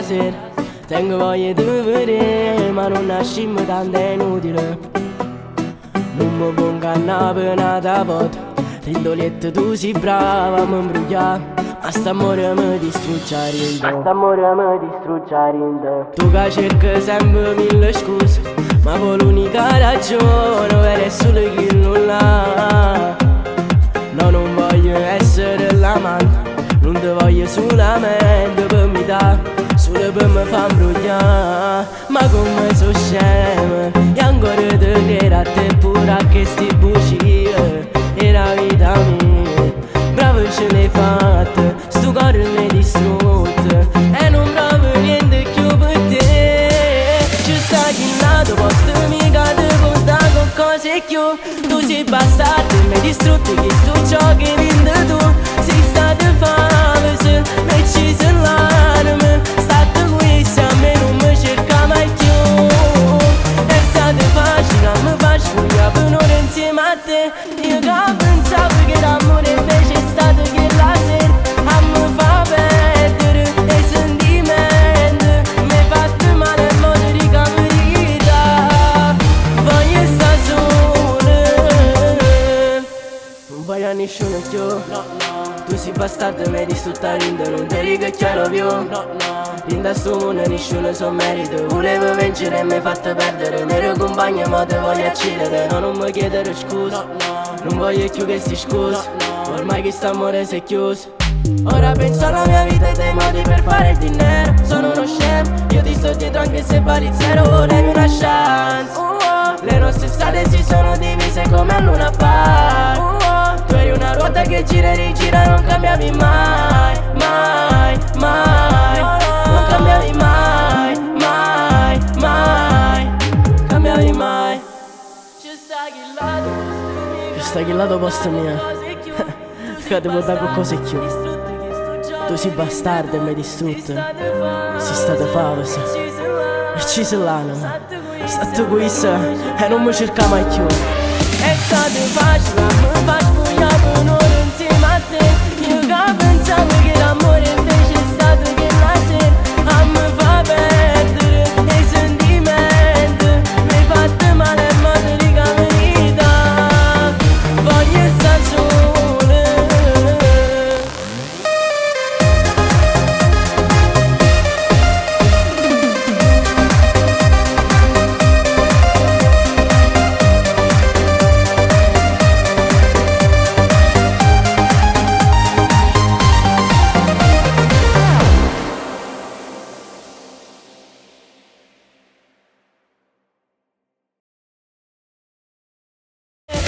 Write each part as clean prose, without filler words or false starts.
la sera. Tengo voglia di vedere, ma non nascimmo tanto è inutile. Non mi pongo a una volta. Rindoliette tu sei brava a mi imbrugliare, ma st'amore mi distrugge a rinde. St'amore mi distrugge a rinde. Tu che cerchi sempre mille scuse, ma poi l'unica ragione per solo chi non l'ha. No, non voglio essere l'amante, non ti voglio solamente per mi dare, solo per mi far imbrugliare. Ma come sono scema, e ancora ti credo a te pure a che sti bugie. E la vita mia, bravo ce l'hai fatta, sto cuore mi distrutto e non provo niente più per te. Ci sta chi lato posto mica ti porta con cose più. Tu sei bastardo e mi hai distrutto che tu giochi vinto tu. Sei stato fame se me ci sei l'anima, state qui se a me non mi cerca mai più. È stato facile a me far sfoglia per un'ora insieme a te. Io che pensavo che l'amore invece è stato che la sera a me fa perdere i sentimenti. Mi hai fatto male in modo di capire. Voglio stare sola, non voglio a nessuno più. Tu sei bastardo e mi hai distrutto a rinde, non ti dico che chiaro più. Rinde a sto mondo nessuno so merito. Volevo vincere e mi hai fatto perdere. Mi ero compagno ma te voglio uccidere. No, non mi chiedere scusa, non voglio più che si scusi. Ormai che st'amore si è chiuso. Ora penso alla mia vita e dei modi per fare il dinero. Sono uno scemo, io ti sto dietro anche se pari zero. Volevi una chance. Le nostre strade si sono divise come a Luna Park. Tu eri una ruota che gira e rigira, non cambiavi mai, mai, mai. Non cambiavi mai, mai, mai. Cambiavi mai. Ci sta chi lato posto mio. Che devo dare qualcosa in più. Tu sei bastardo e mi hai distrutto. Sei stato falso e ci sei l'anima. Stato qui e non mi cerca mai più. È stato facile a me far sfogliare per un'ora insieme a te. Io che pensavo che l'amore invece è stato che la sera a me fa perdere i sentimenti. Mi hai fatto male in modo di capire. Voglio stare sola.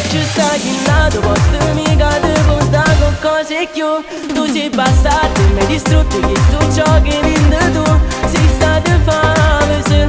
Ci sta chi lato posto mica ti porta con cose più. Tu sei bastardo e mi hai distrutto che tu giochi vinto tu. Sei stato fame se